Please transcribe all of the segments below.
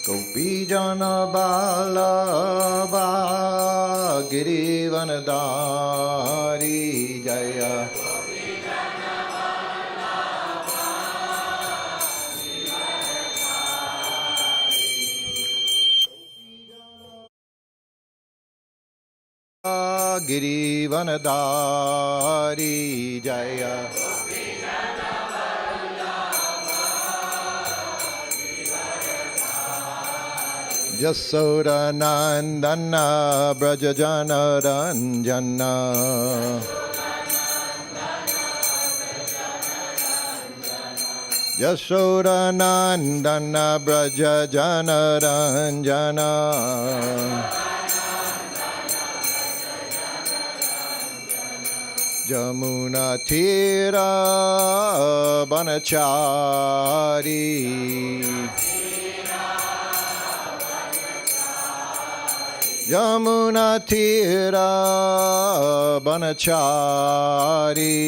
Gopijana Vallabha Girivanadari Jaya Girivanadari Jaya Jasoda Nandana Brajajana Ranjana Jasoda Nandana Brajajana Ranjana Jamuna Tira Banachari Jamuna Tira Banachari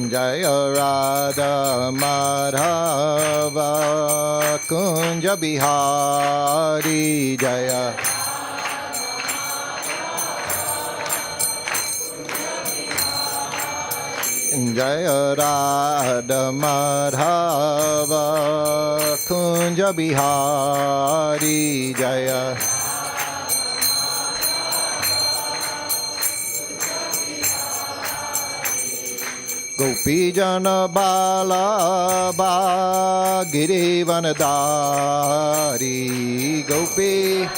Jaya Radha Madhava Kunja Bihari Jaya Jaya Radha Madhava Kunja Bihari Jaya Gopijana Vallabha Girivanadari Gopi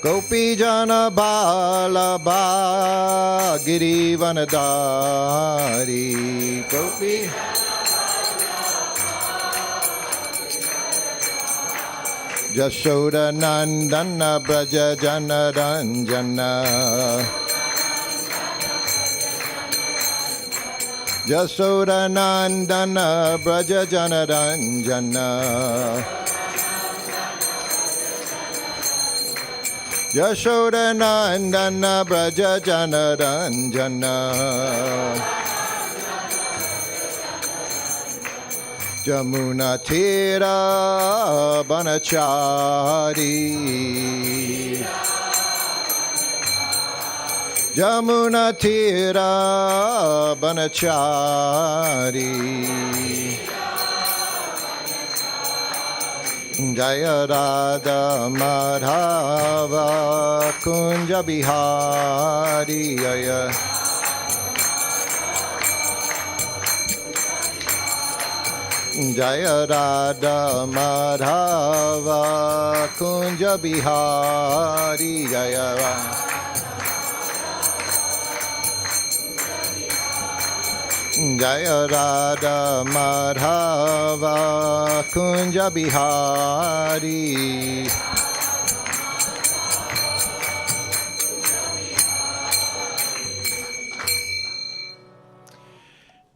Gopijana Vallabha Girivanadari Gopi Jashoda Nandana Brajajana Ranjana Jashoda Nandana Brajajana Ranjana Jashoda Nandana Brajajana Ranjana Jamuna Tira Banachari Jamuna Tira Banachari Jaya Radha Madhava Kunja Bihari Jaya Jaya Radha Madhava Kunja Bihari Jaya Jaya Radha Madhava Kunja Bihari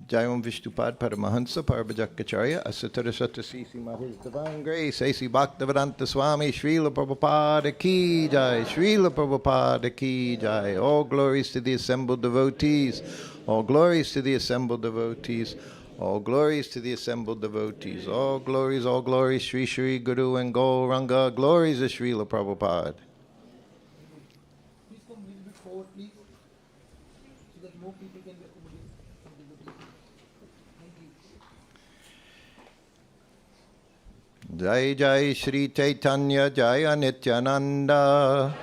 Jayam Vishnupad Paramahansa Parvajakacharya Asatara Satasisi His Divine Grace A.C. Bhaktivedanta Swami Srila Prabhupada Ki Jai Srila Prabhupada Ki Jai. All glories to the assembled devotees. All glories to the assembled devotees. All glories to the assembled devotees. All glories, Sri Sri Guru and Gauranga. Glories of Srila Prabhupada. Please come a little bit forward, please, so that more people can be accommodated. Thank you. Jai Jai Shri Chaitanya Jaya Nityananda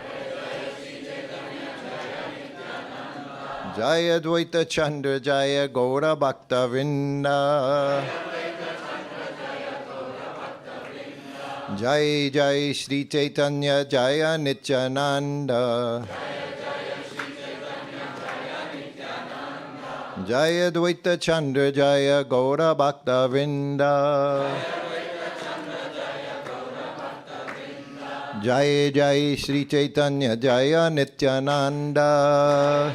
Jaya Dvaita Chandra Jaya Gaura Bhakta Vrinda Jai Jai Shri Chaitanya Jaya Nityananda Jaya Dvaita Chandra Jaya Gaura Bhakta Vrinda Jai Jai Shri Chaitanya Jaya Nityananda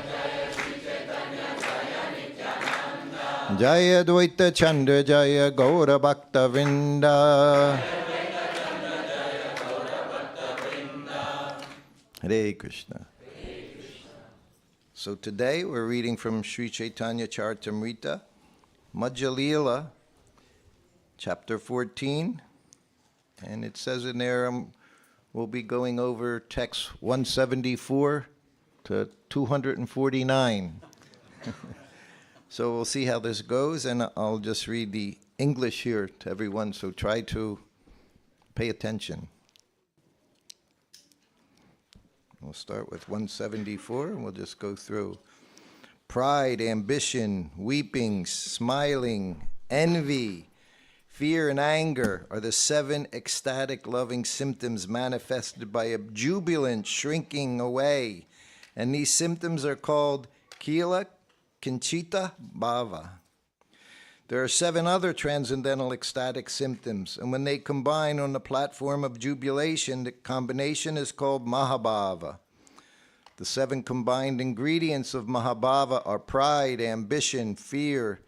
Jaya Dvaita Chandra Jaya Gaura Bhakta Vrinda Hare Krishna. So today we're reading from Sri Caitanya-Caritāmṛta, Madhya-lilā, chapter 14. And it says in there, we'll be going over text 174 to 249. So we'll see how this goes, and I'll just read the English here to everyone, so try to pay attention. We'll start with 174, and we'll just go through. Pride, ambition, weeping, smiling, envy, fear, and anger are the 7 ecstatic loving symptoms manifested by a jubilant shrinking away. And these symptoms are called Kila, Kinchita, Bhava. There are 7 other transcendental ecstatic symptoms, and when they combine on the platform of jubilation, the combination is called Mahabhava. The 7 combined ingredients of Mahabhava are pride, ambition, fear,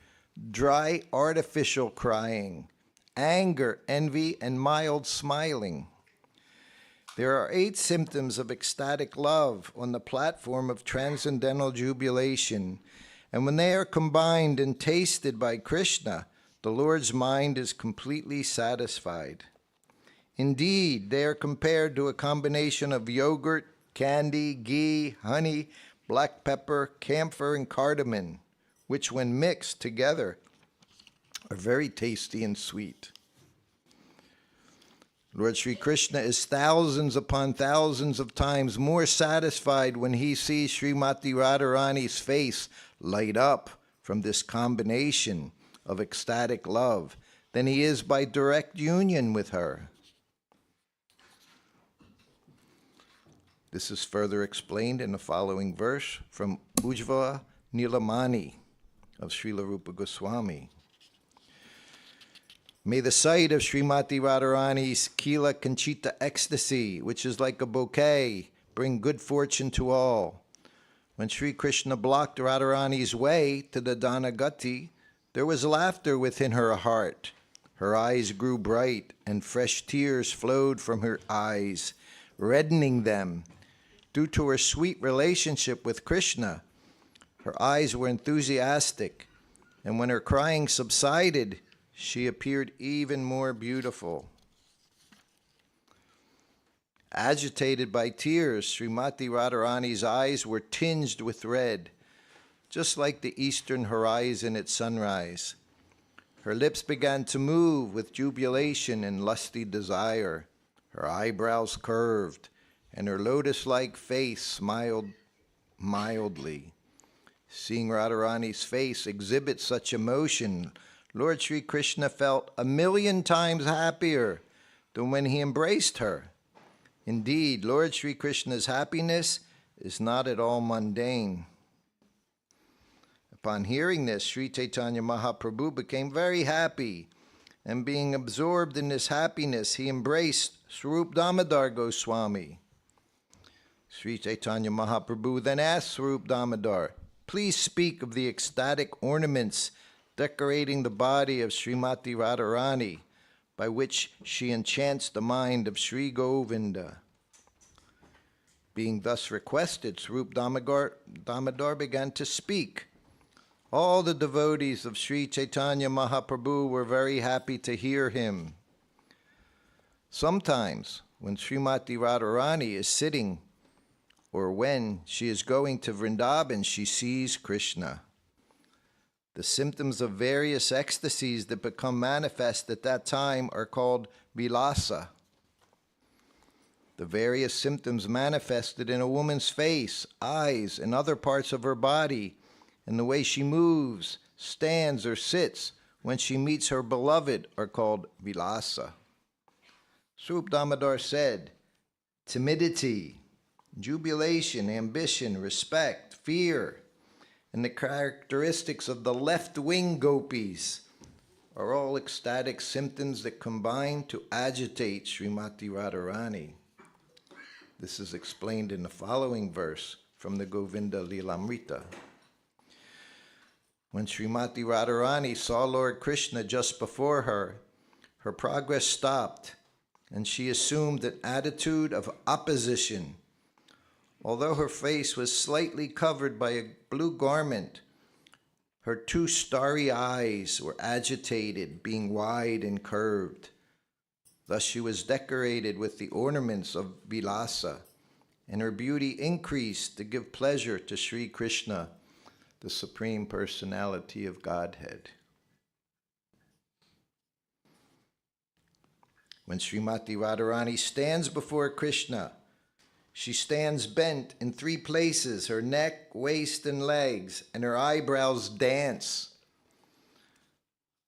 dry artificial crying, anger, envy, and mild smiling. There are 8 symptoms of ecstatic love on the platform of transcendental jubilation, and when they are combined and tasted by Krishna, the Lord's mind is completely satisfied. Indeed, they are compared to a combination of yogurt, candy, ghee, honey, black pepper, camphor, and cardamom, which when mixed together are very tasty and sweet. Lord Sri Krishna is thousands upon thousands of times more satisfied when he sees Srimati Radharani's face light up from this combination of ecstatic love than he is by direct union with her. This is further explained in the following verse from Ujjvala Nilamani of Srila Rupa Goswami. May the sight of Srimati Radharani's Kila Kanchita ecstasy, which is like a bouquet, bring good fortune to all. When Sri Krishna blocked Radharani's way to the Dhanagati, there was laughter within her heart. Her eyes grew bright, and fresh tears flowed from her eyes, reddening them. Due to her sweet relationship with Krishna, her eyes were enthusiastic, and when her crying subsided, she appeared even more beautiful. Agitated by tears, Srimati Radharani's eyes were tinged with red, just like the eastern horizon at sunrise. Her lips began to move with jubilation and lusty desire. Her eyebrows curved, and her lotus-like face smiled mildly. Seeing Radharani's face exhibit such emotion, Lord Sri Krishna felt 1,000,000 times happier than when he embraced her. Indeed, Lord Sri Krishna's happiness is not at all mundane. Upon hearing this, Sri Chaitanya Mahaprabhu became very happy, and being absorbed in this happiness, he embraced Swarup Damodar Goswami. Sri Chaitanya Mahaprabhu then asked Swarup Damodar, "Please speak of the ecstatic ornaments decorating the body of Srimati Radharani, by which she enchants the mind of Sri Govinda." Being thus requested, Swarup Damodar began to speak. All the devotees of Sri Chaitanya Mahaprabhu were very happy to hear him. Sometimes, when Srimati Radharani is sitting, or when she is going to Vrindavan, she sees Krishna. The symptoms of various ecstasies that become manifest at that time are called vilasa. The various symptoms manifested in a woman's face, eyes, and other parts of her body, and the way she moves, stands, or sits when she meets her beloved are called vilasa. Swarup Damodar said, timidity, jubilation, ambition, respect, fear, and the characteristics of the left-wing gopis are all ecstatic symptoms that combine to agitate Srimati Radharani. This is explained in the following verse from the Govinda Lilamrita. When Srimati Radharani saw Lord Krishna just before her, her progress stopped, and she assumed an attitude of opposition. Although her face was slightly covered by a blue garment, her two starry eyes were agitated, being wide and curved. Thus she was decorated with the ornaments of Vilasa, and her beauty increased to give pleasure to Sri Krishna, the Supreme Personality of Godhead. When Srimati Radharani stands before Krishna, she stands bent in three places, her neck, waist, and legs, and her eyebrows dance.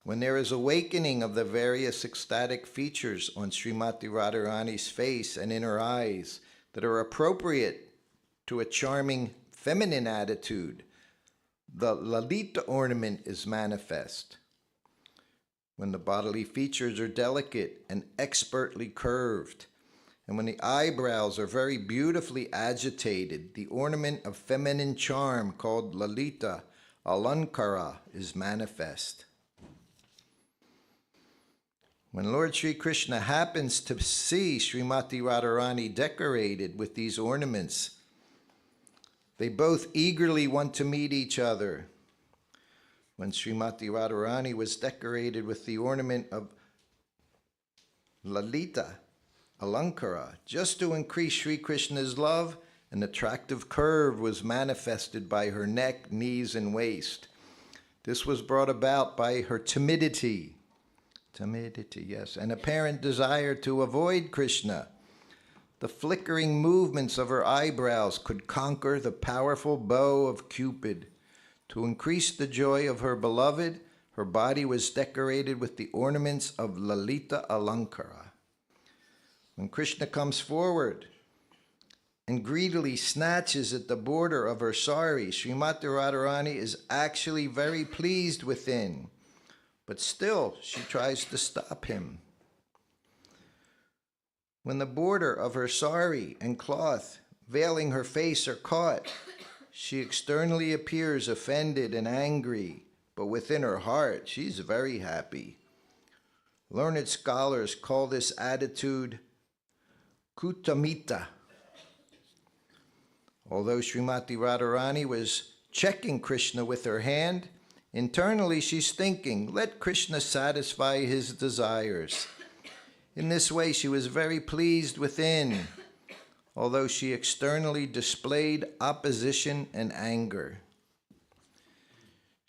When there is awakening of the various ecstatic features on Srimati Radharani's face and in her eyes that are appropriate to a charming feminine attitude, the Lalita ornament is manifest. When the bodily features are delicate and expertly curved, and when the eyebrows are very beautifully agitated, the ornament of feminine charm called Lalita Alankara is manifest. When Lord Sri Krishna happens to see Srimati Radharani decorated with these ornaments, they both eagerly want to meet each other. When Srimati Radharani was decorated with the ornament of Lalita Alankara, just to increase Sri Krishna's love, an attractive curve was manifested by her neck, knees, and waist. This was brought about by her timidity, yes, an apparent desire to avoid Krishna. The flickering movements of her eyebrows could conquer the powerful bow of Cupid. To increase the joy of her beloved, her body was decorated with the ornaments of Lalita Alankara. When Krishna comes forward and greedily snatches at the border of her sari, Srimati Radharani is actually very pleased within, but still she tries to stop him. When the border of her sari and cloth veiling her face are caught, she externally appears offended and angry, but within her heart she's very happy. Learned scholars call this attitude Kutamita. Although Srimati Radharani was checking Krishna with her hand, internally she's thinking, let Krishna satisfy his desires. In this way she was very pleased within, although she externally displayed opposition and anger.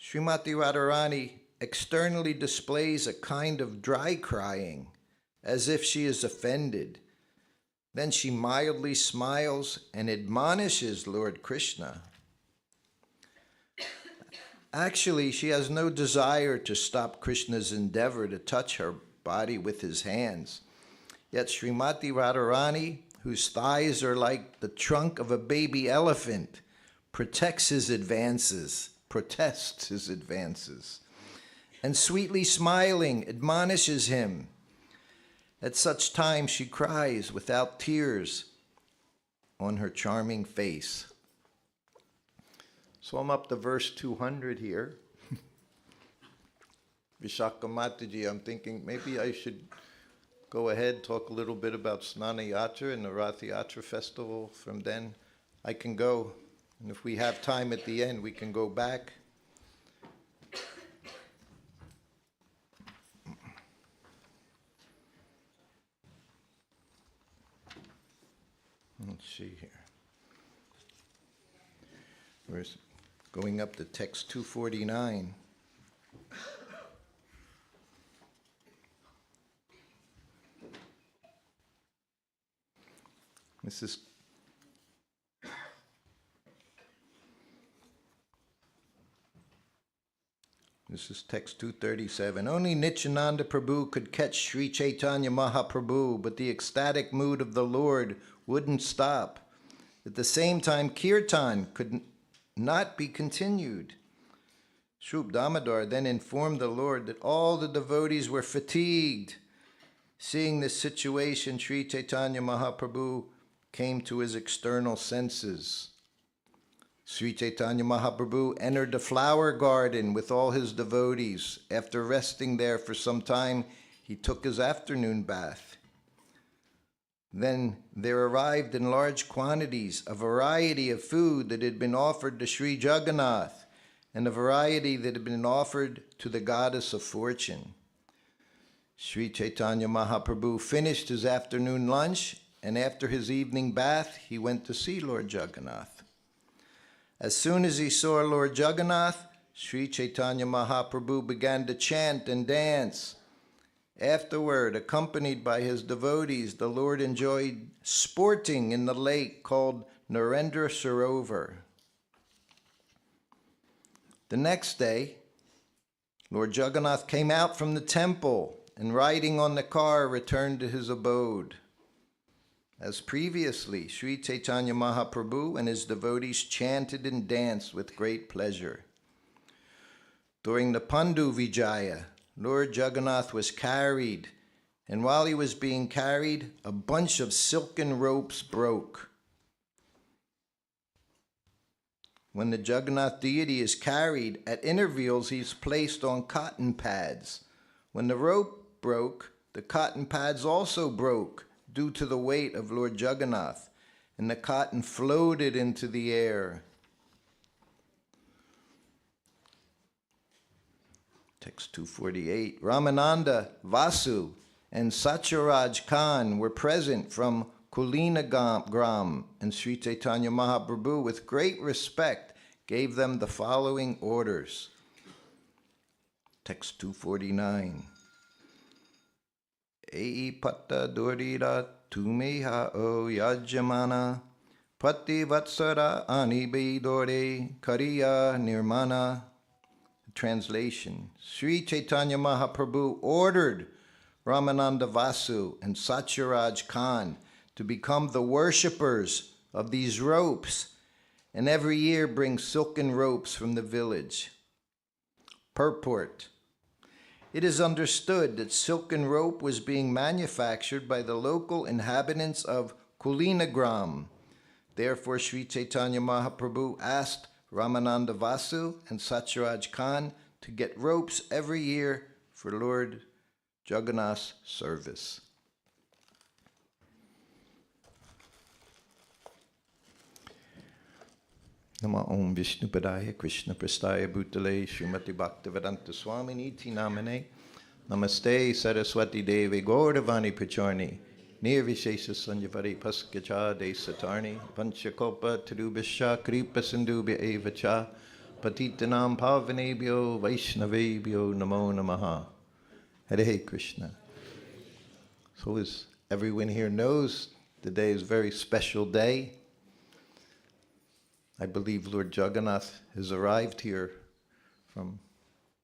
Srimati Radharani externally displays a kind of dry crying, as if she is offended. Then she mildly smiles and admonishes Lord Krishna. Actually, she has no desire to stop Krishna's endeavor to touch her body with his hands. Yet Srimati Radharani, whose thighs are like the trunk of a baby elephant, protests his advances, and sweetly smiling, admonishes him. At such time she cries without tears on her charming face. So I'm up to verse 200 here. Vishaka Mataji, I'm thinking maybe I should go ahead, talk a little bit about Snana Yatra and the Ratha Yatra festival. From then I can go, and if we have time at the end, we can go back. Let's see here. We're going up to text 249. This is text 237. Only Nityananda Prabhu could catch Sri Chaitanya Mahaprabhu, but the ecstatic mood of the Lord wouldn't stop. At the same time, kirtan could not be continued. Shrup Damodar then informed the Lord that all the devotees were fatigued. Seeing this situation, Sri Chaitanya Mahaprabhu came to his external senses. Sri Chaitanya Mahaprabhu entered the flower garden with all his devotees. After resting there for some time, he took his afternoon bath. Then there arrived in large quantities a variety of food that had been offered to Sri Jagannath, and a variety that had been offered to the goddess of fortune. Sri Chaitanya Mahaprabhu finished his afternoon lunch, and after his evening bath, he went to see Lord Jagannath. As soon as he saw Lord Jagannath, Sri Chaitanya Mahaprabhu began to chant and dance. Afterward, accompanied by his devotees, the Lord enjoyed sporting in the lake called Narendra Sarovar. The next day, Lord Jagannath came out from the temple and, riding on the car, returned to his abode. As previously, Sri Chaitanya Mahaprabhu and his devotees chanted and danced with great pleasure. During the Pandu Vijaya, Lord Jagannath was carried, and while he was being carried, a bunch of silken ropes broke. When the Jagannath deity is carried, at intervals he's placed on cotton pads. When the rope broke, the cotton pads also broke due to the weight of Lord Jagannath, and the cotton floated into the air. Text 248. Ramananda, Vasu, and Satyaraj Khan were present from Kulinagram, and Sri Chaitanya Mahaprabhu, with great respect, gave them the following orders. Text 249. Ei patta dorira tumeha o yajamana pati vatsara anibe dore kariya nirmana. Translation. Sri Chaitanya Mahaprabhu ordered Ramananda Vasu and Satyaraj Khan to become the worshippers of these ropes, and every year bring silken ropes from the village. Purport. It is understood that silken rope was being manufactured by the local inhabitants of Kulinagram. Therefore, Sri Chaitanya Mahaprabhu asked Ramananda Vasu and Satyaraj Khan to get ropes every year for Lord Jagannath's service. Nama Om Vishnu Padaya Krishna Prastaya Bhutale Srimati Bhaktivedanta Swamini Ti Namane Namaste Saraswati Devi Gauravani Pacharni Nirvishesha Sanyavari Paskacha De Satarni Panchakopa Tirubhisha Kripa Sindhubhya Evacha Patitanam Pavanebhyo Vaishnavebhyo Namo Namaha. Hare Krishna. So as everyone here knows, today is a very special day. I believe Lord Jagannath has arrived here from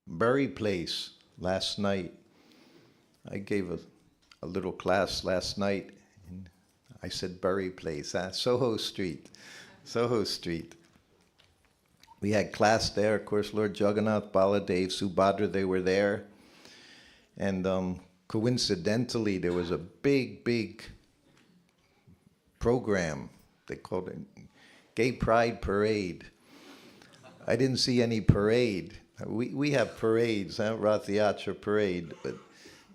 Bury Place last night. I gave a little class last night, and I said Bury Place, Soho Street. We had class there. Of course, Lord Jagannath, Baladev, Subhadra, they were there. And coincidentally, there was a big program. They called it Gay Pride Parade. I didn't see any parade. We have parades, Ratha Yatra parade, but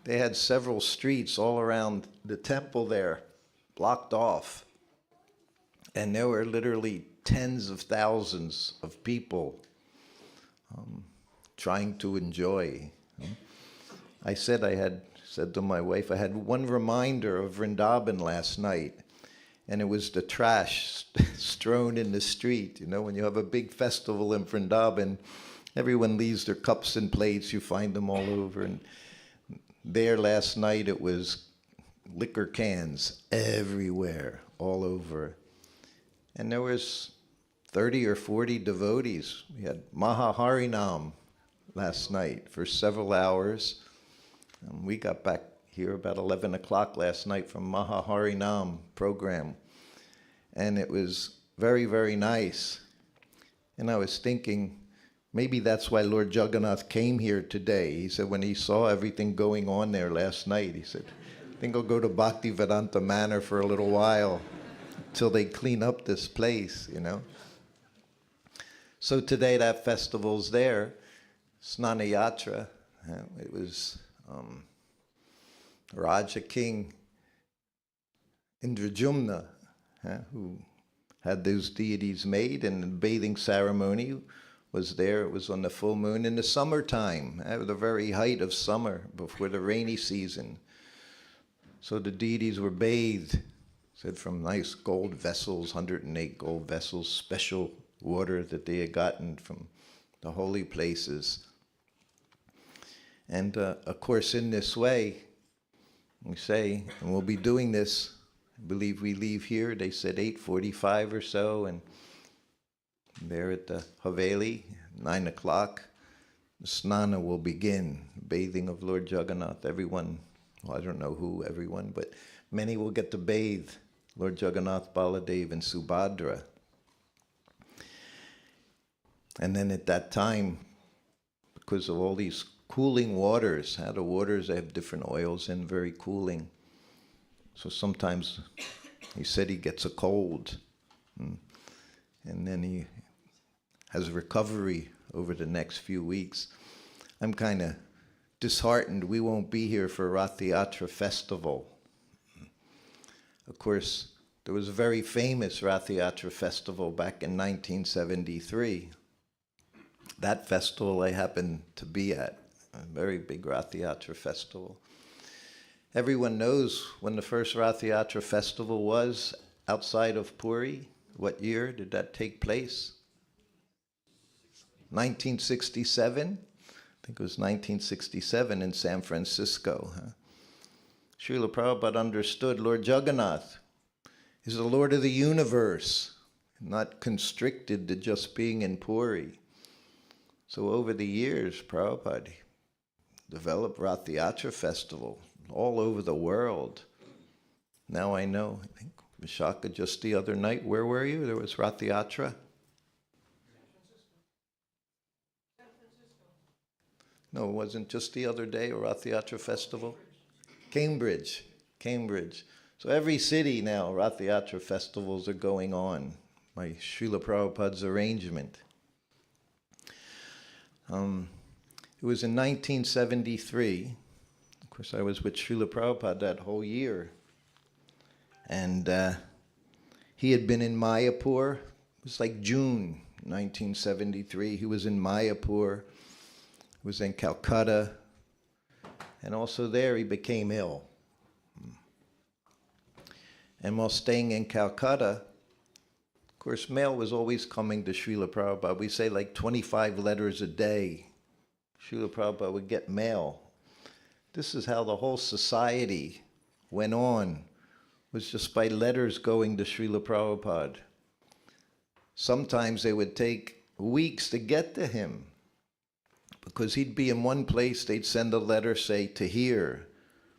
they had several streets all around the temple there, blocked off. And there were literally tens of thousands of people trying to enjoy. I said to my wife, I had one reminder of Vrindavan last night, and it was the trash strewn in the street. You know, when you have a big festival in Vrindavan, everyone leaves their cups and plates, you find them all over. And there last night it was liquor cans everywhere, all over. And there was 30 or 40 devotees. We had Maha Harinam last night for several hours. We got back here about 11 o'clock last night from Maha Harinam program. And it was very, very nice. And I was thinking, maybe that's why Lord Jagannath came here today. He said when he saw everything going on there last night, he said, I think I'll go to Bhaktivedanta Manor for a little while till they clean up this place, you know. So today that festival's there, Snana Yatra. It was Raja King Indrajumna, who had those deities made, and the bathing ceremony was there. It was on the full moon in the summertime, at the very height of summer, before the rainy season. So the deities were bathed, said from nice gold vessels, 108 gold vessels, special water that they had gotten from the holy places. And of course, in this way, we say, and we'll be doing this, I believe we leave here, they said 8:45 or so, and there at the Haveli, 9 o'clock, the snana will begin, bathing of Lord Jagannath. Everyone, well, I don't know who, everyone, but many will get to bathe Lord Jagannath, Baladev, and Subhadra. And then at that time, because of all these cooling waters, the waters, they have different oils in, very cooling. So sometimes he said he gets a cold, and then he has recovery over the next few weeks. I'm kind of disheartened we won't be here for Ratha Yatra festival. Of course, there was a very famous Ratha Yatra festival back in 1973. That festival I happened to be at, a very big Ratha Yatra festival. Everyone knows when the first Ratha Yatra festival was outside of Puri. What year did that take place? 1967? I think it was 1967 in San Francisco. Srila Prabhupada understood Lord Jagannath is the Lord of the universe, not constricted to just being in Puri. So over the years, Prabhupada developed Ratha Yatra festival all over the world. Now I know, I think Vishaka just the other night, where were you? There was Ratha Yatra? No, it wasn't just the other day, a Ratha Yatra festival? Cambridge. So every city now, Ratha Yatra festivals are going on by Srila Prabhupada's arrangement. It was in 1973. Of course, I was with Srila Prabhupada that whole year. And he had been in Mayapur. It was like June 1973. He was in Mayapur. He was in Calcutta. And also there he became ill. And while staying in Calcutta, of course, mail was always coming to Srila Prabhupada. We say like 25 letters a day. Srila Prabhupada would get mail. This is how the whole society went on, was just by letters going to Srila Prabhupada. Sometimes they would take weeks to get to him, because he'd be in one place, they'd send a letter, say, to here.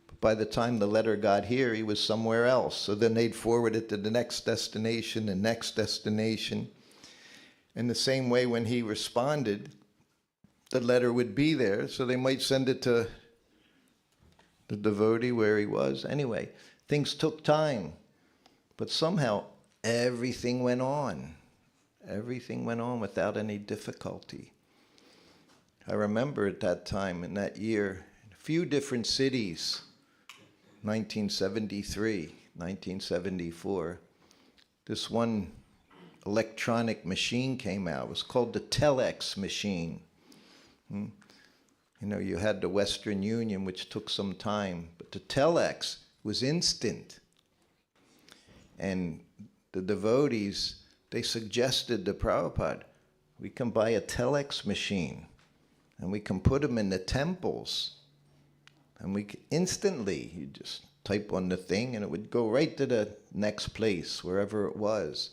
But by the time the letter got here, he was somewhere else. So then they'd forward it to the next destination, and next destination. In the same way, when he responded, the letter would be there, so they might send it to the devotee where he was. Anyway, things took time, but somehow everything went on. Everything went on without any difficulty. I remember at that time, in that year, in a few different cities, 1973, 1974, this one electronic machine came out. It was called the telex machine. You know, you had the Western Union, which took some time, but the telex was instant. And the devotees, they suggested to Prabhupada, we can buy a telex machine, and we can put them in the temples, and we can instantly, you just type on the thing, and it would go right to the next place, wherever it was.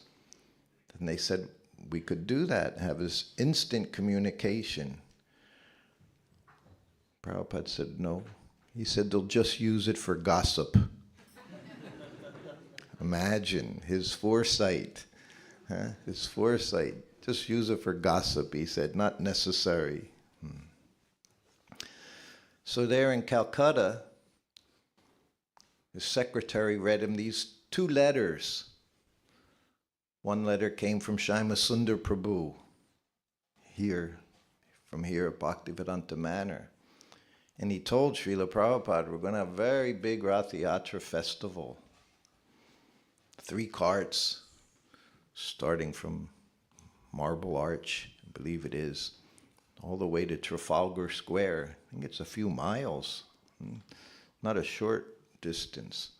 And they said, we could do that, have this instant communication. Prabhupada said, no. He said, they'll just use it for gossip. Imagine his foresight. His foresight. Just use it for gossip, he said, not necessary. So there in Calcutta, his secretary read him these 2 letters. One letter came from Shyamasundar Sundar Prabhu, from here at Bhaktivedanta Manor. And he told Srila Prabhupada, we're going to have a very big Ratha Yatra festival. 3 carts, starting from Marble Arch, I believe it is, all the way to Trafalgar Square. I think it's a few miles, not a short distance.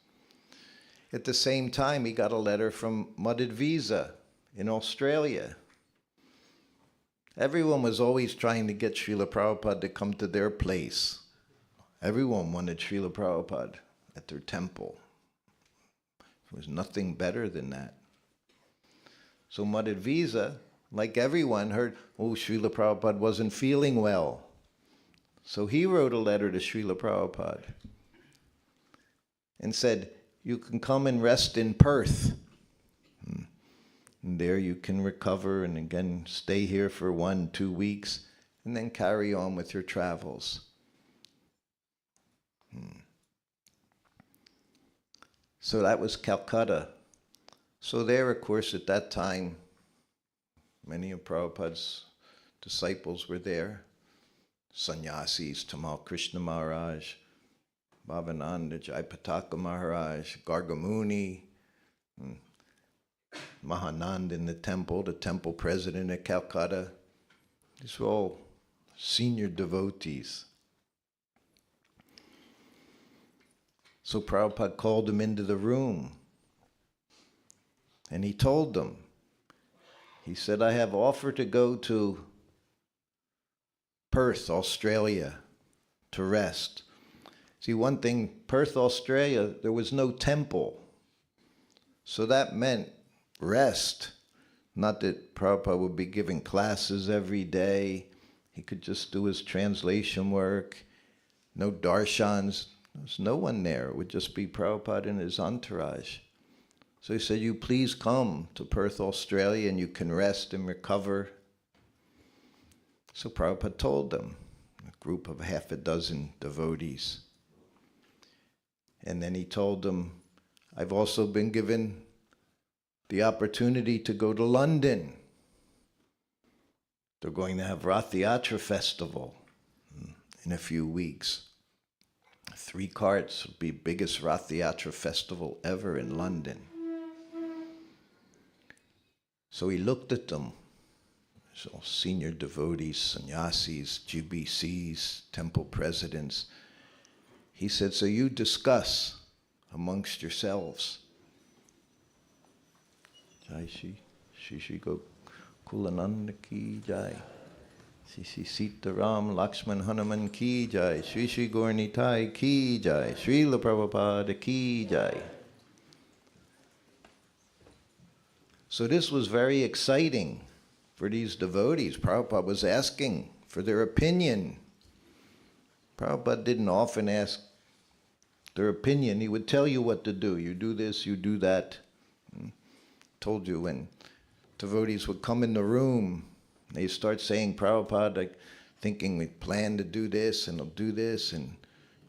At the same time, he got a letter from Madhya-lilā in Australia. Everyone was always trying to get Srila Prabhupada to come to their place. Everyone wanted Srila Prabhupada at their temple. There was nothing better than that. So Madhya-lilā, like everyone, heard, oh, Srila Prabhupada wasn't feeling well. So he wrote a letter to Srila Prabhupada and said, you can come and rest in Perth. And there you can recover and again stay here for 1-2 weeks and then carry on with your travels. So that was Calcutta. So there, of course, at that time, many of Prabhupada's disciples were there. Sannyasis, Tamal Krishna Maharaj, Bhavananda, Jayapataka Maharaj, Gargamuni, Mahanand in the temple president at Calcutta. These were all senior devotees. So Prabhupada called them into the room and he told them, he said, I have offered to go to Perth, Australia, to rest. See, one thing, Perth, Australia, there was no temple. So that meant rest. Not that Prabhupada would be giving classes every day. He could just do his translation work. No darshans. There's no one there. It would just be Prabhupada and his entourage. So he said, you please come to Perth, Australia, and you can rest and recover. So Prabhupada told them, a group of 6 devotees. And then he told them, I've also been given the opportunity to go to London. They're going to have Ratha Yatra festival in a few weeks. 3 carts will be biggest Ratha Yatra festival ever in London. So he looked at them, so senior devotees, sannyasis, GBCs, temple presidents. He said, so you discuss amongst yourselves. Jai Shri Gokulananda ki jai. Shri Sitaram Lakshman Hanuman ki jai. Shri Gaurnitai ki jai. Srila Prabhupada ki jai. So this was very exciting for these devotees. Prabhupada was asking for their opinion. Prabhupada didn't often ask their opinion. He would tell you what to do. You do this, you do that. Told you when devotees would come in the room, they start saying, Prabhupada, thinking we plan to do this and I'll do this and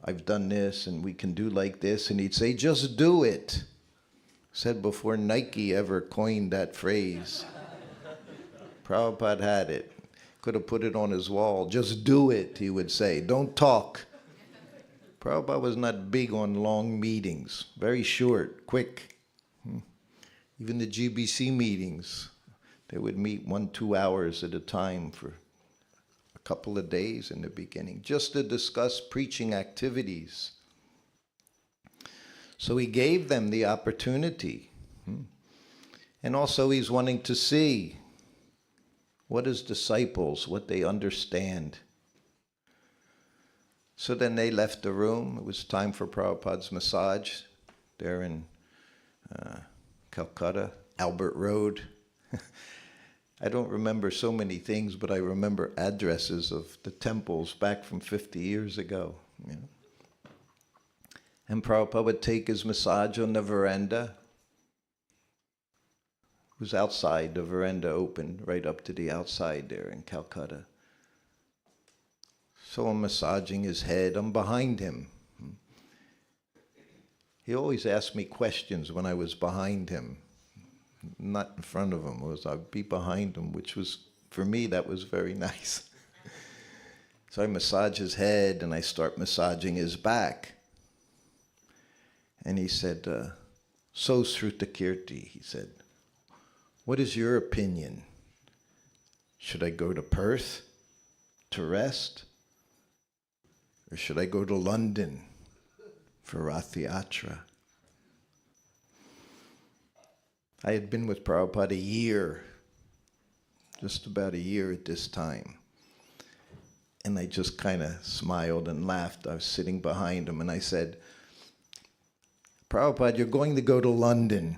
I've done this and we can do like this. And he'd say, just do it. Said before Nike ever coined that phrase. Prabhupada had it. Could have put it on his wall. Just do it, he would say. Don't talk. Prabhupada was not big on long meetings. Very short, quick. Even the GBC meetings, they would meet 1-2 hours at a time for a couple of days in the beginning, just to discuss preaching activities. So he gave them the opportunity. And also he's wanting to see what his disciples, what they understand. So then they left the room. It was time for Prabhupada's massage there in Calcutta, Albert Road. I don't remember so many things, but I remember addresses of the temples back from 50 years ago. You know? And Prabhupada would take his massage on the veranda. It was outside, the veranda opened right up to the outside there in Calcutta. So I'm massaging his head, I'm behind him. He always asked me questions when I was behind him, not in front of him. I'd be behind him, which was, for me, that was very nice. So I massage his head and I start massaging his back. And he said, "So Shruti Kirti," he said, "what is your opinion? Should I go to Perth to rest? Or should I go to London for Ratha Yatra?" I had been with Prabhupada a year, just about a year at this time. And I just kind of smiled and laughed. I was sitting behind him and I said, "Prabhupada, you're going to go to London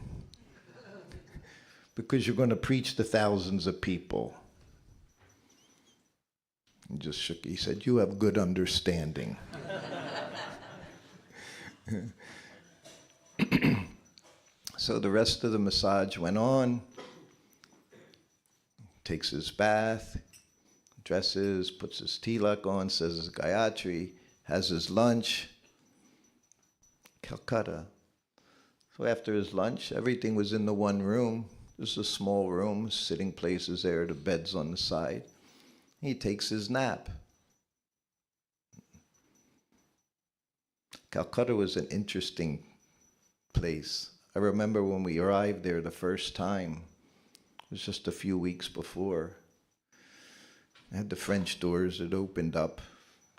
because you're going to preach to thousands of people." He just shook. He said, "You have good understanding." So the rest of the massage went on. Takes his bath, dresses, puts his tilak on, says his Gayatri, has his lunch. Calcutta. So after his lunch, everything was in the one room. Just a small room, sitting places there, the bed's on the side. He takes his nap. Calcutta was an interesting place. I remember when we arrived there the first time. It was just a few weeks before. I had the French doors that opened up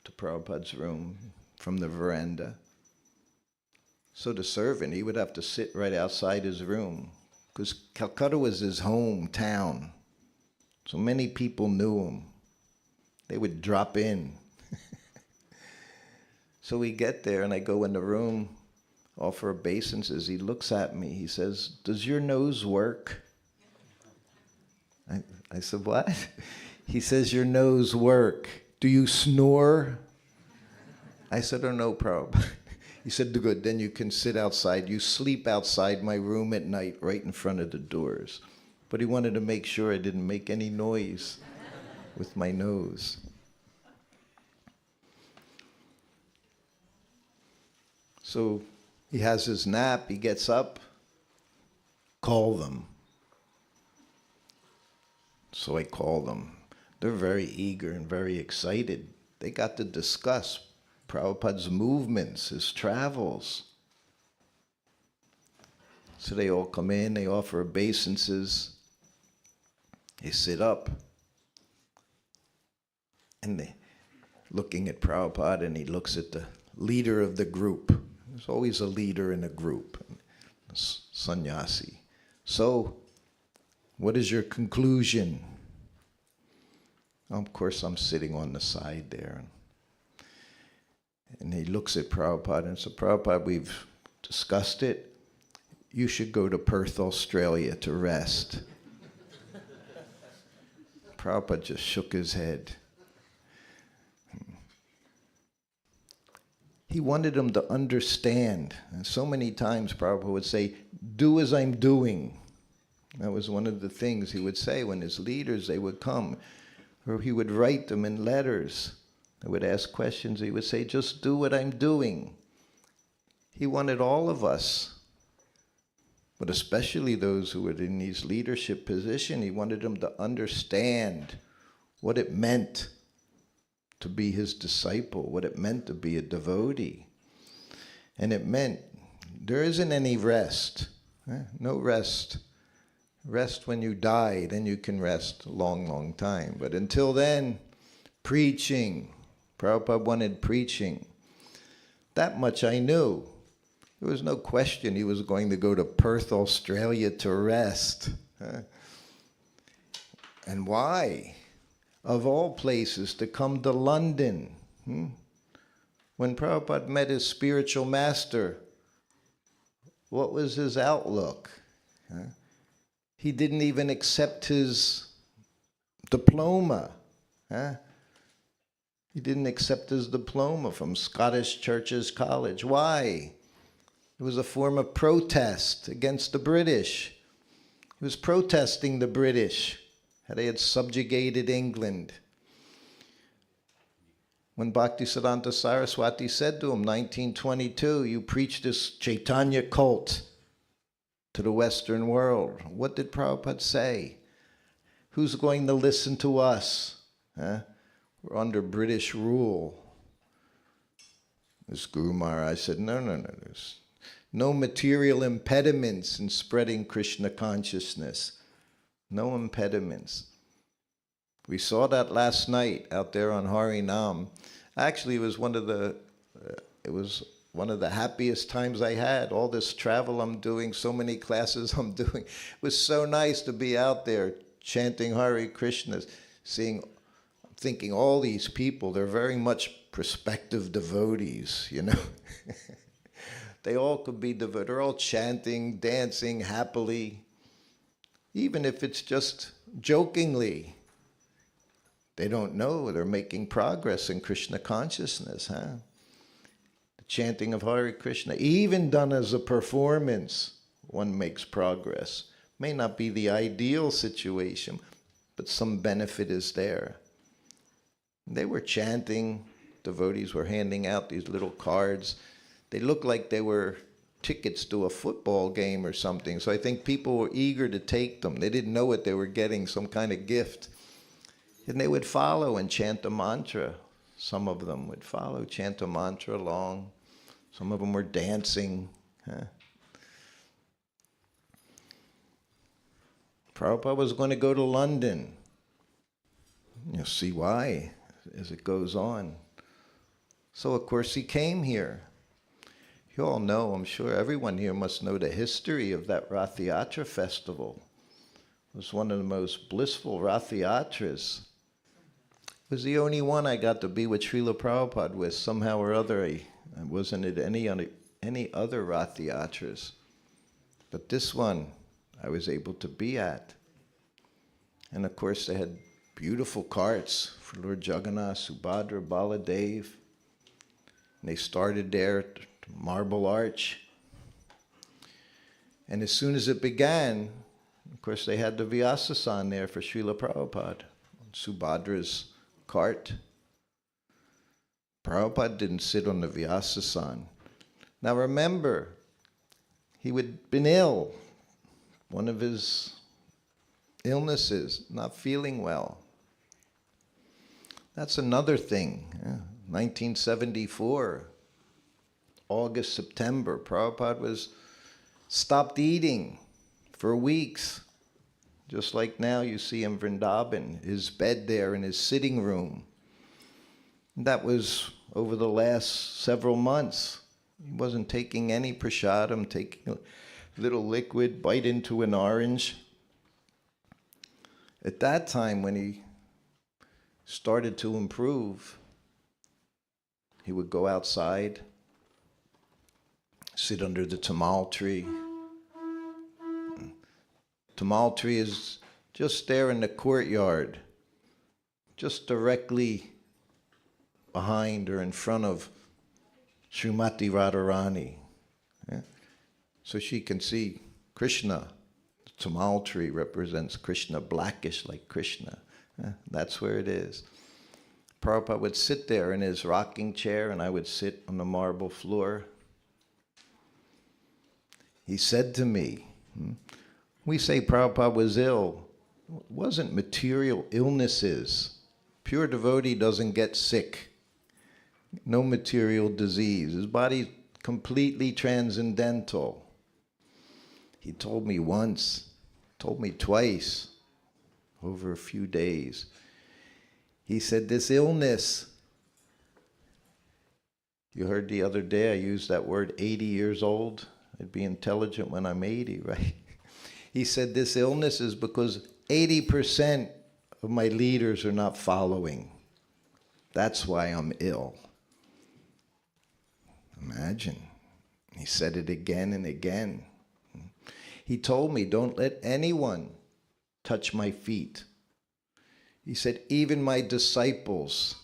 to Prabhupada's room from the veranda. So the servant, he would have to sit right outside his room because Calcutta was his hometown. So many people knew him. They would drop in. So we get there and I go in the room, offer obeisances. He looks at me. He says, "Does your nose work?" I said, "What?" He says, "Your nose work. Do you snore?" I said, "Oh, no, Prabhupada." He said, "Good, then you can sit outside. You sleep outside my room at night right in front of the doors." But he wanted to make sure I didn't make any noise with my nose. So he has his nap, he gets up, "Call them." So I call them. They're very eager and very excited. They got to discuss Prabhupada's movements, his travels. So they all come in, they offer obeisances, they sit up, and they looking at Prabhupada, and he looks at the leader of the group. There's always a leader in a group, sannyasi. "So, what is your conclusion?" Of course, I'm sitting on the side there. And he looks at Prabhupada and says, "Prabhupada, we've discussed it. You should go to Perth, Australia to rest." Prabhupada just shook his head. He wanted him to understand. And so many times Prabhupada would say, "Do as I'm doing." That was one of the things he would say when his leaders, they would come. Or he would write them in letters. They would ask questions. He would say, "Just do what I'm doing." He wanted all of us, but especially those who were in these leadership positions, he wanted them to understand what it meant to be his disciple, what it meant to be a devotee. And it meant there isn't any rest. No rest. Rest when you die, then you can rest a long, long time. But until then, preaching. Prabhupada wanted preaching. That much I knew. There was no question he was going to go to Perth, Australia to rest. And why? Of all places, to come to London. When Prabhupada met his spiritual master, what was his outlook? He didn't even accept his diploma. He didn't accept his diploma from Scottish Churches College. Why? It was a form of protest against the British. He was protesting the British, how they had subjugated England. When Bhaktisiddhanta Saraswati said to him, 1922, "You preach this Chaitanya cult to the Western world," what did Prabhupada say? "Who's going to listen to us? We're under British rule." This Guru Maharaj said, no. no material impediments in spreading Krishna consciousness. No impediments. We saw that last night out there on Harinam. Actually, it was one of the happiest times I had. All this travel I'm doing, so many classes I'm doing. It was so nice to be out there chanting Hare Krishna, thinking all these people, they're very much prospective devotees, you know. They all could be devoted. They're all chanting, dancing happily, even if it's just jokingly. They don't know they're making progress in Krishna consciousness, huh? The chanting of Hare Krishna, even done as a performance, one makes progress. May not be the ideal situation, but some benefit is there. They were chanting, devotees were handing out these little cards. They looked like they were tickets to a football game or something, so I think people were eager to take them. They didn't know what they were getting, some kind of gift. And they would follow and chant a mantra. Some of them would follow, chant a mantra along. Some of them were dancing. Huh? Prabhupada was going to go to London. You'll see why as it goes on. So, of course, he came here. You all know, I'm sure everyone here must know the history of that Ratha Yatra festival. It was one of the most blissful Ratha Yatras. It was the only one I got to be with Srila Prabhupada with. Somehow or other, I wasn't at any other Ratha Yatras. But this one, I was able to be at. And of course, they had beautiful carts for Lord Jagannath, Subhadra, Baladev. And they started there at Marble Arch. And as soon as it began, of course, they had the Vyasasan there for Srila Prabhupada, Subhadra's cart. Prabhupada didn't sit on the Vyasasan. Now remember, he had been ill. One of his illnesses, not feeling well. That's another thing. 1974, August, September, Prabhupada stopped eating for weeks. Just like now you see in Vrindavan, his bed there in his sitting room. That was over the last several months. He wasn't taking any prasadam, taking a little liquid, bite into an orange. At that time, when he started to improve, he would go outside, sit under the tamal tree. Tamal tree is just there in the courtyard, just directly behind or in front of Srimati Radharani. Yeah? So she can see Krishna. The tamal tree represents Krishna, blackish like Krishna. Yeah? That's where it is. Prabhupada would sit there in his rocking chair and I would sit on the marble floor. He said to me, we say Prabhupada was ill. It wasn't material illnesses. Pure devotee doesn't get sick. No material disease. His body's completely transcendental. He told me once, told me twice, over a few days. He said, this illness, you heard the other day I used that word 80 years old. I'd be intelligent when I'm 80, right? He said, this illness is because 80% of my leaders are not following. That's why I'm ill. Imagine. He said it again and again. He told me, don't let anyone touch my feet. He said, even my disciples,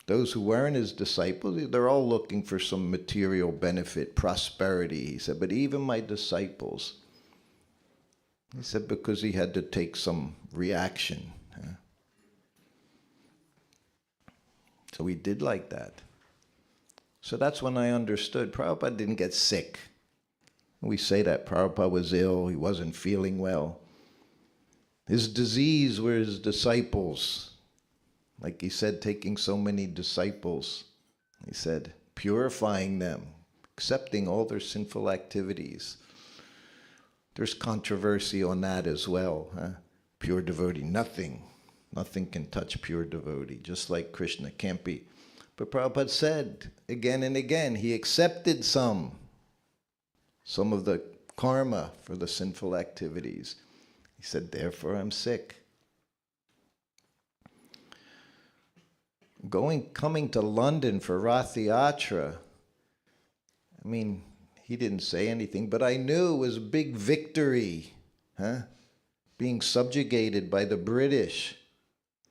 those who weren't his disciples, they're all looking for some material benefit, prosperity. He said, but even my disciples, he said, because he had to take some reaction. So he did like that. So that's when I understood Prabhupada didn't get sick. We say that Prabhupada was ill, he wasn't feeling well. His disease were his disciples. Like he said, taking so many disciples, he said, purifying them, accepting all their sinful activities. There's controversy on that as well. Huh? Pure devotee, nothing can touch pure devotee, just like Krishna can't be. But Prabhupada said again and again, he accepted some of the karma for the sinful activities. He said, therefore I'm sick. Coming to London for Ratha Yatra, I mean, he didn't say anything, but I knew it was a big victory, being subjugated by the British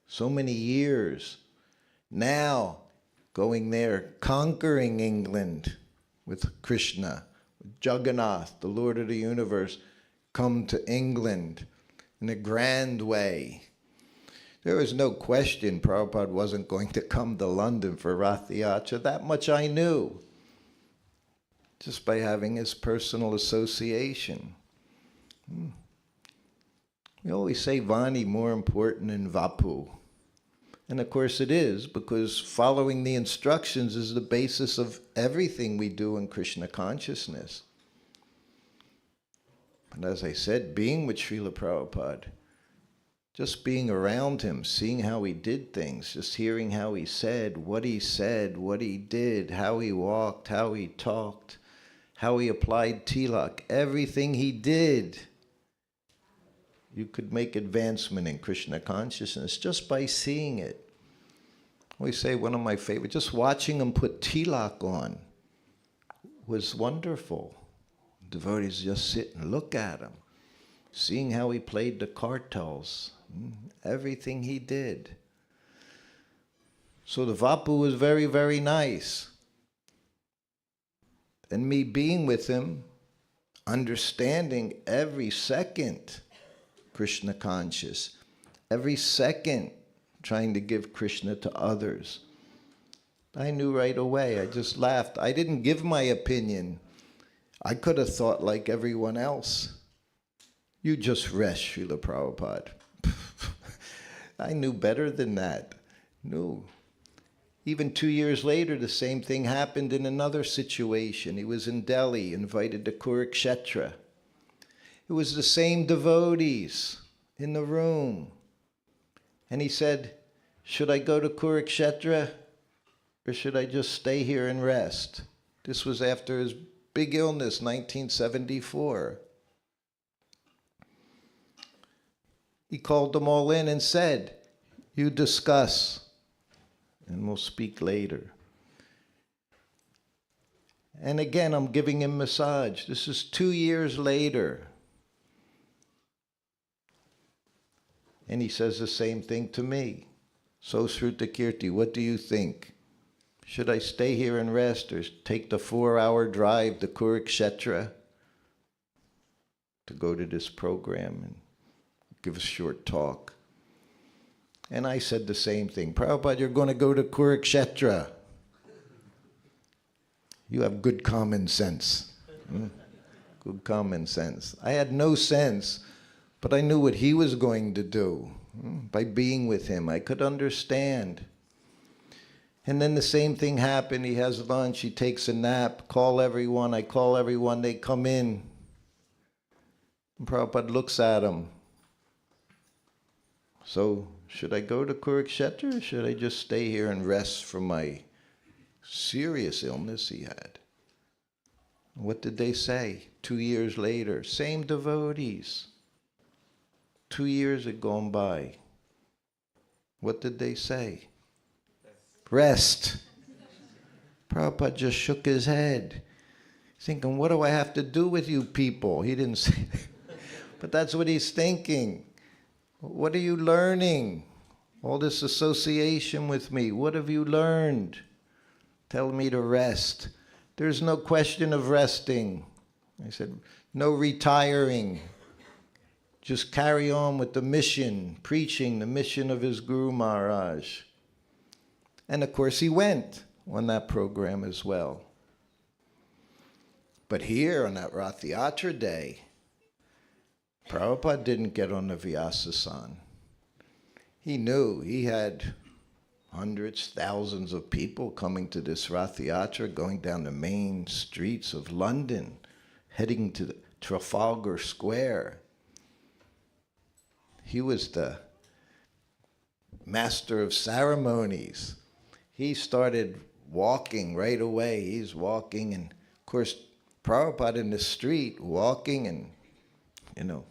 so many years. Now, going there, conquering England with Krishna, Jagannath, the Lord of the universe, come to England in a grand way. There was no question Prabhupada wasn't going to come to London for Ratha Yatra. That much I knew, just by having his personal association. We always say Vani more important than Vapu. And of course it is, because following the instructions is the basis of everything we do in Krishna consciousness. And as I said, being with Srila Prabhupada, just being around him, seeing how he did things, just hearing how he said, what he did, how he walked, how he talked, how he applied tilak, everything he did. You could make advancement in Krishna consciousness just by seeing it. I always say one of my favorite, just watching him put tilak on was wonderful. Devotees just sit and look at him, seeing how he played the kartals, everything he did. So the Vapu was very, very nice. And me being with him, understanding every second Krishna conscious, every second trying to give Krishna to others. I knew right away. I just laughed. I didn't give my opinion. I could have thought like everyone else. You just rest, Srila Prabhupada. I knew better than that. No. Even 2 years later, the same thing happened in another situation. He was in Delhi, invited to Kurukshetra. It was the same devotees in the room. And he said, should I go to Kurukshetra or should I just stay here and rest? This was after his big illness, 1974. He called them all in and said, you discuss, and we'll speak later. And again, I'm giving him massage. This is 2 years later. And he says the same thing to me. So, Shruti Kirti, what do you think? Should I stay here and rest or take the 4-hour drive to Kurukshetra to go to this program and give a short talk? And I said the same thing. Prabhupada, you're going to go to Kurukshetra. You have good common sense. Good common sense. I had no sense, but I knew what he was going to do. By being with him, I could understand. And then the same thing happened. He has lunch, he takes a nap, call everyone, I call everyone, they come in. And Prabhupada looks at him. So, should I go to Kurukshetra or should I just stay here and rest from my serious illness he had? What did they say 2 years later? Same devotees. 2 years had gone by. What did they say? Rest. Prabhupada just shook his head, thinking, what do I have to do with you people? He didn't say that. But that's what he's thinking. What are you learning? All this association with me, what have you learned? Tell me to rest. There's no question of resting. I said, no retiring. Just carry on with the mission, preaching the mission of his Guru Maharaj. And of course he went on that program as well. But here on that Ratha Yatra day, Prabhupada didn't get on the Vyasasan. He knew he had hundreds, thousands of people coming to this Ratha Yatra, going down the main streets of London, heading to the Trafalgar Square. He was the master of ceremonies. He started walking right away. He's walking, and of course, Prabhupada in the street, walking, and,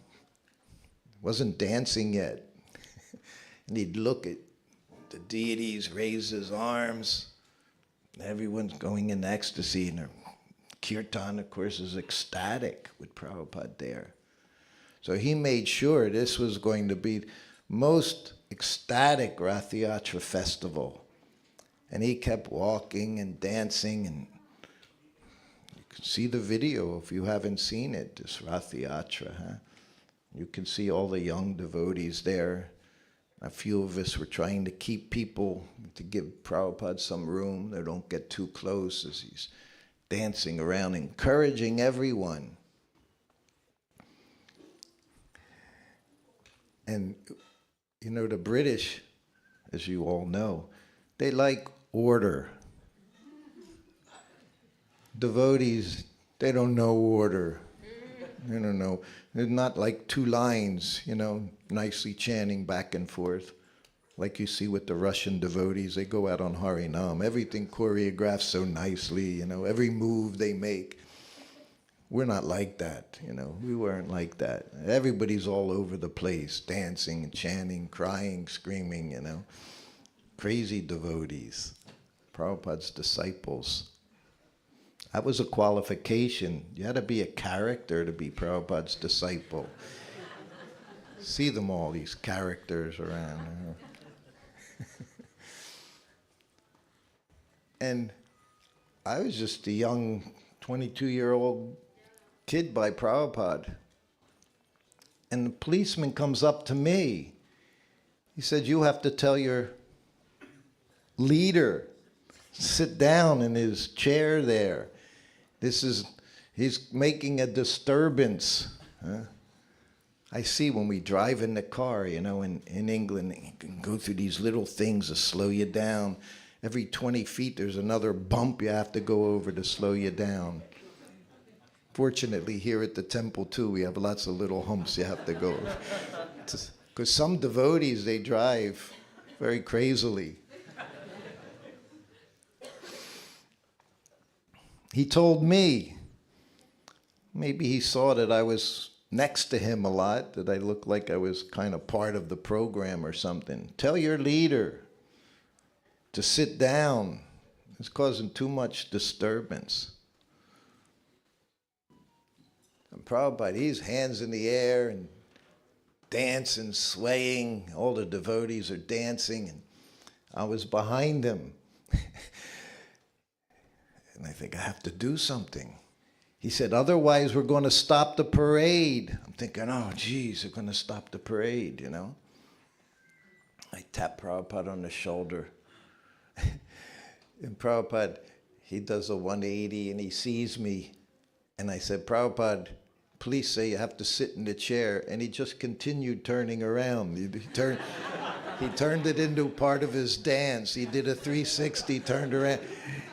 wasn't dancing yet. And he'd look at the deities, raise his arms. Everyone's going in ecstasy, and their kirtan, of course, is ecstatic with Prabhupada there. So he made sure this was going to be most ecstatic Ratha Yatra festival. And he kept walking and dancing, and you can see the video if you haven't seen it, this Ratha Yatra. Huh? You can see all the young devotees there. A few of us were trying to keep people, to give Prabhupada some room. They don't get too close as he's dancing around, encouraging everyone. And, the British, as you all know, they like order. Devotees, they don't know order. They don't know. They're not like two lines, nicely chanting back and forth. Like you see with the Russian devotees, they go out on Harinam. Everything choreographed so nicely, every move they make. We're not like that, We weren't like that. Everybody's all over the place, dancing, chanting, crying, screaming, Crazy devotees. Prabhupada's disciples. That was a qualification. You had to be a character to be Prabhupada's disciple. See them all, these characters around. And I was just a young 22-year-old kid by Prabhupada. And the policeman comes up to me. He said, "You have to tell your leader, sit down in his chair there. He's making a disturbance." Huh? I see when we drive in the car, in England, you can go through these little things to slow you down. Every 20 feet, there's another bump you have to go over to slow you down. Fortunately, here at the temple, too, we have lots of little humps you have to go over. Because some devotees, they drive very crazily. He told me, maybe he saw that I was next to him a lot, that I looked like I was kind of part of the program or something. "Tell your leader to sit down. It's causing too much disturbance." And Prabhupada, he's hands in the air and dancing, swaying. All the devotees are dancing, and I was behind him. And I think, I have to do something. He said, "Otherwise we're going to stop the parade." I'm thinking, oh, geez, they're going to stop the parade, I tap Prabhupada on the shoulder. And Prabhupada, he does a 180 and he sees me. And I said, "Prabhupada, please say you have to sit in the chair." And he just continued turning around. He turned it into part of his dance. He did a 360, turned around.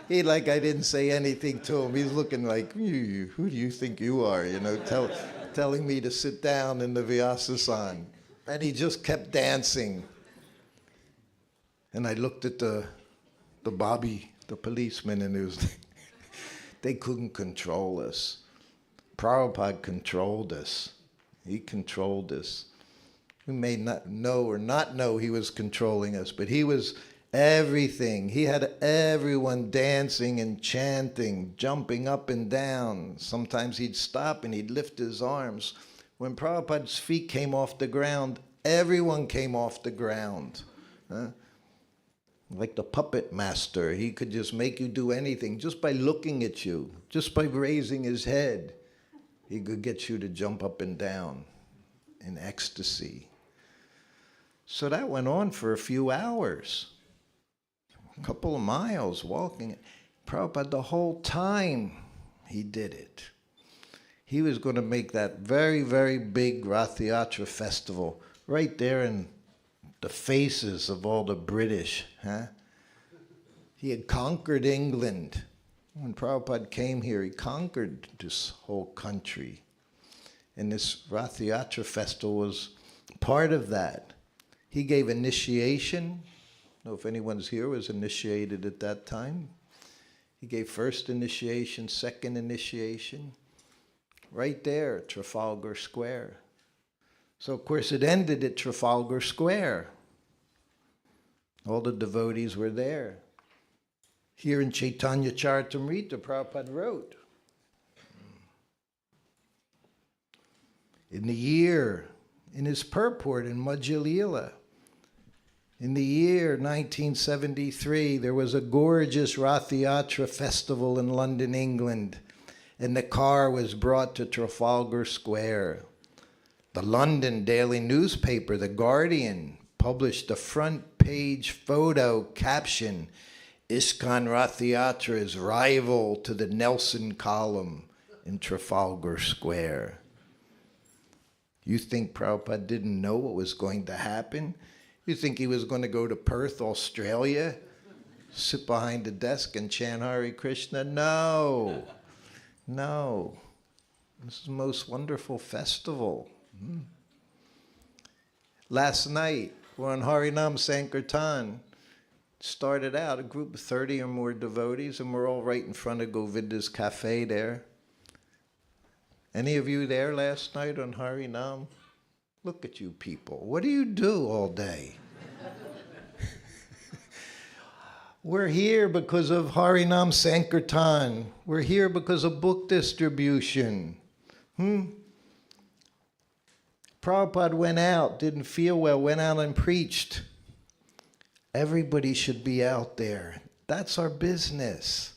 He I didn't say anything to him. He's looking like, who do you think you are? Telling me to sit down in the Vyasasan. And he just kept dancing. And I looked at the Bobby, the policeman, and it was they couldn't control us. Prabhupada controlled us. He controlled us. We may not know or not know he was controlling us, but he was everything. He had everyone dancing and chanting, jumping up and down. Sometimes he'd stop and he'd lift his arms. When Prabhupada's feet came off the ground, everyone came off the ground. Huh? Like the puppet master, he could just make you do anything just by looking at you, just by raising his head. He could get you to jump up and down in ecstasy. So that went on for a few hours, a couple of miles walking. Prabhupada, the whole time he did it. He was going to make that very, very big Ratha Yatra festival right there in the faces of all the British. Huh? He had conquered England. When Prabhupada came here, he conquered this whole country. And this Ratha Yatra festival was part of that. He gave initiation. I don't know if anyone's here was initiated at that time. He gave first initiation, second initiation, right there at Trafalgar Square. So, of course, it ended at Trafalgar Square. All the devotees were there. Here in Caitanya-Caritāmṛta, Prabhupada wrote, in his purport in Madhya-lilā, in the year 1973, there was a gorgeous Ratha Yatra festival in London, England, and the car was brought to Trafalgar Square. The London daily newspaper, The Guardian, published a front-page photo caption, ISKCON Ratha Yatra's rival to the Nelson column in Trafalgar Square. You think Prabhupada didn't know what was going to happen? You think he was going to go to Perth, Australia, sit behind a desk and chant Hare Krishna? No. No. This is the most wonderful festival. Last night, we're on Harinam Sankirtan. Started out a group of 30 or more devotees, and we're all right in front of Govinda's cafe there. Any of you there last night on Harinam? Look at you people. What do you do all day? We're here because of Harinam Sankirtan. We're here because of book distribution. Prabhupada went out, didn't feel well, went out and preached. Everybody should be out there. That's our business.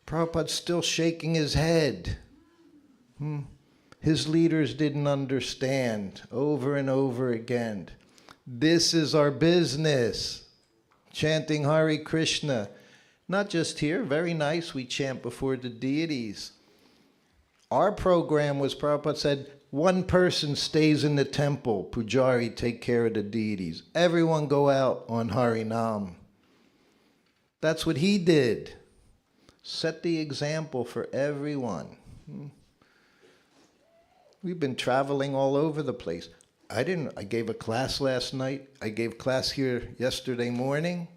Prabhupada's still shaking his head. His leaders didn't understand over and over again. This is our business. Chanting Hare Krishna. Not just here, very nice, we chant before the deities. Our program was, Prabhupada said, one person stays in the temple, Pujari, take care of the deities. Everyone go out on Harinam. That's what he did. Set the example for everyone. We've been traveling all over the place. I gave a class last night. I gave class here yesterday morning.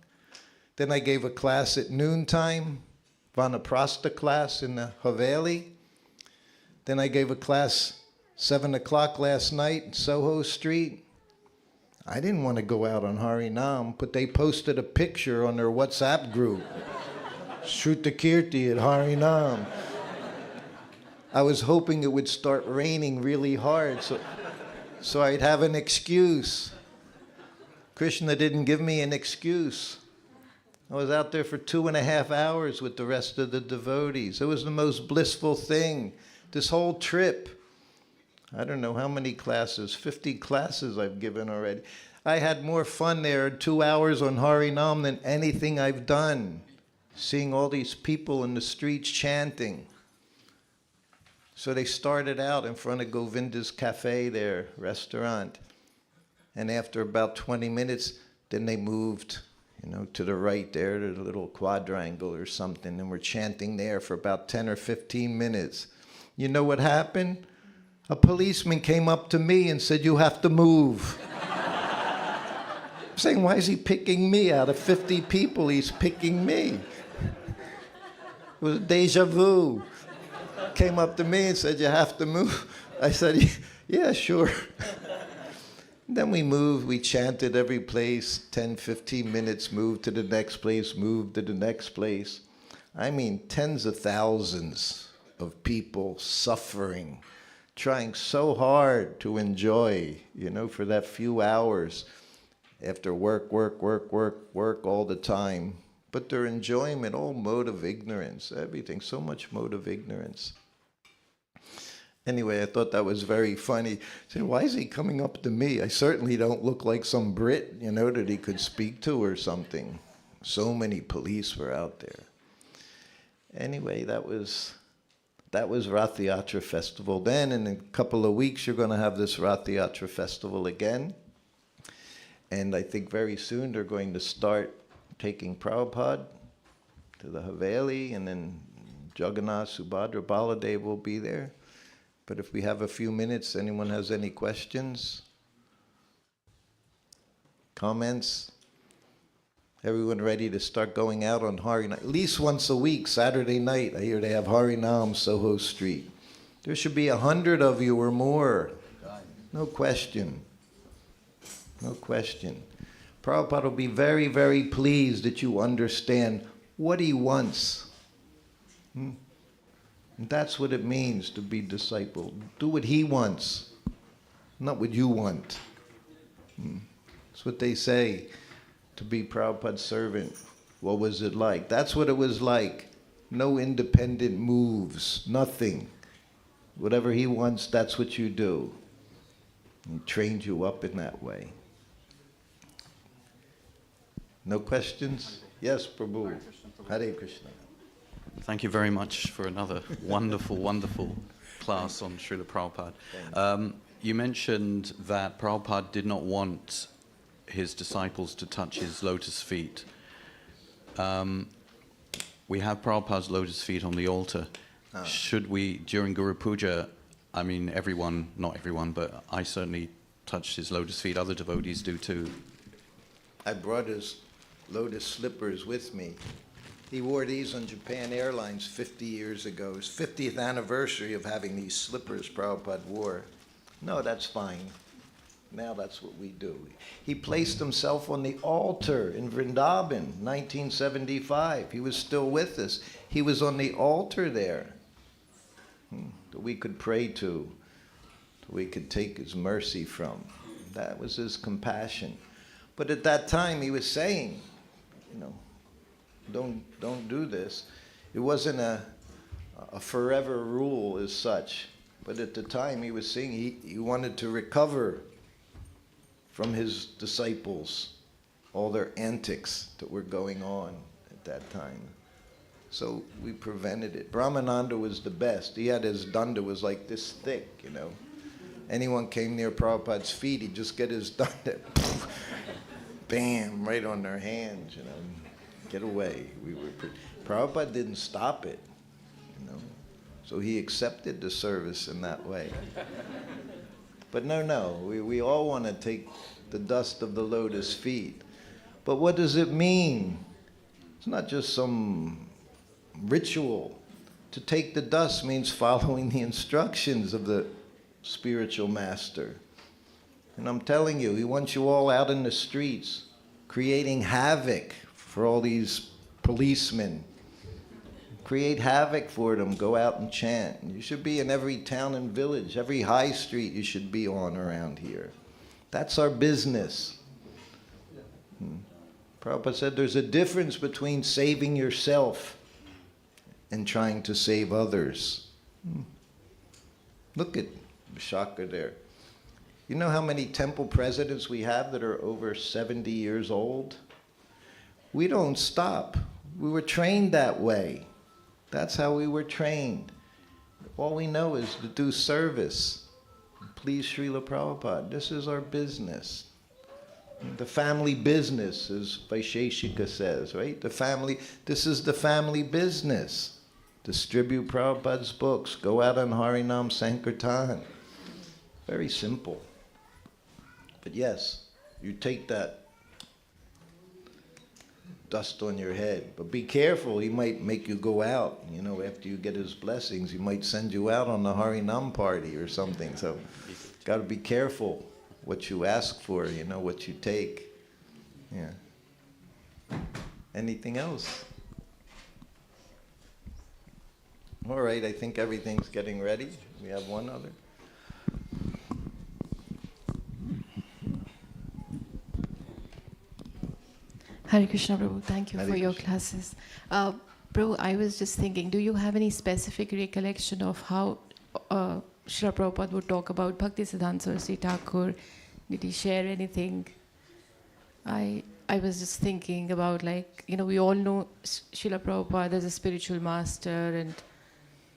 Then I gave a class at noontime, Vanaprastha class in the Haveli. Then I gave a class 7 o'clock last night in Soho Street. I didn't want to go out on Harinam, but they posted a picture on their WhatsApp group. Shruti Kirti at Harinam. I was hoping it would start raining really hard so I'd have an excuse. Krishna didn't give me an excuse. I was out there for 2.5 hours with the rest of the devotees. It was the most blissful thing. This whole trip, I don't know how many classes, 50 classes I've given already. I had more fun there 2 hours on Harinam than anything I've done. Seeing all these people in the streets chanting. So they started out in front of Govinda's cafe there, restaurant. And after about 20 minutes, then they moved, to the right there, to the little quadrangle or something, and we're chanting there for about 10 or 15 minutes. You know what happened? A policeman came up to me and said, "You have to move." I'm saying, why is he picking me? Out of 50 people, he's picking me. It was deja vu. Came up to me and said, "You have to move." I said, "Yeah, sure." Then we moved, we chanted every place, 10, 15 minutes, moved to the next place, moved to the next place. I mean, tens of thousands of people suffering, trying so hard to enjoy, for that few hours after work all the time. But their enjoyment, all mode of ignorance, everything, so much mode of ignorance. Anyway, I thought that was very funny. I said, why is he coming up to me? I certainly don't look like some Brit, that he could speak to or something. So many police were out there. Anyway, that was Ratha Yatra Festival then. In a couple of weeks, you're going to have this Ratha Yatra Festival again. And I think very soon they're going to start taking Prabhupada to the Haveli, and then Jagannath, Subhadra, Baladev will be there. But if we have a few minutes, anyone has any questions? Comments? Everyone ready to start going out on Harinam? At least once a week, Saturday night, I hear they have Harinam, Soho Street. There should be 100 of you or more. No question. No question. Prabhupada will be very, very pleased that you understand what he wants. And that's what it means to be disciple. Do what he wants, not what you want. That's what they say, to be Prabhupada's servant. What was it like? That's what it was like. No independent moves, nothing. Whatever he wants, that's what you do. He trained you up in that way. No questions? Yes, Prabhu. Hare Krishna. Thank you very much for another wonderful, wonderful class on Srila Prabhupada. You mentioned that Prabhupada did not want his disciples to touch his lotus feet. We have Prabhupada's lotus feet on the altar. Should we, during Guru Puja, I mean everyone, not everyone, but I certainly touch his lotus feet. Other devotees do too. I brought his lotus slippers with me. He wore these on Japan Airlines 50 years ago. His 50th anniversary of having these slippers Prabhupada wore. No, that's fine. Now that's what we do. He placed himself on the altar in Vrindavan, 1975. He was still with us. He was on the altar there that we could pray to, that we could take his mercy from. That was his compassion. But at that time he was saying, don't do this. It wasn't a forever rule as such. But at the time he was saying he wanted to recover from his disciples all their antics that were going on at that time. So we prevented it. Brahmananda was the best. He had his danda was like this thick, Anyone came near Prabhupada's feet, he'd just get his danda, bam, right on their hands, Get away. Prabhupada didn't stop it, So he accepted the service in that way. But no, we all want to take the dust of the lotus feet. But what does it mean? It's not just some ritual. To take the dust means following the instructions of the spiritual master. And I'm telling you, he wants you all out in the streets, creating havoc for all these policemen. Create havoc for them. Go out and chant. You should be in every town and village, every high street you should be on around here. That's our business. Prabhupada said there's a difference between saving yourself and trying to save others. Look at Vishaka there. You know how many temple presidents we have that are over 70 years old? We don't stop. We were trained that way. That's how we were trained. All we know is to do service. Please, Srila Prabhupada, this is our business. The family business, as Vaisheshika says, right? This is the family business. Distribute Prabhupada's books. Go out on Harinam Sankirtan. Very simple. But yes, you take that dust on your head. But be careful, he might make you go out, after you get his blessings, he might send you out on the Harinam party or something. So got to be careful what you ask for, what you take. Yeah. Anything else? All right, I think everything's getting ready. We have one other. Hare Krishna, Prabhu. Thank you Hare for your Krishna. classes. Prabhu, I was just thinking, do you have any specific recollection of how Srila Prabhupada would talk about Bhakti Siddhanta Saraswati Thakur? Did he share anything? I was just thinking about, we all know Srila Prabhupada as a spiritual master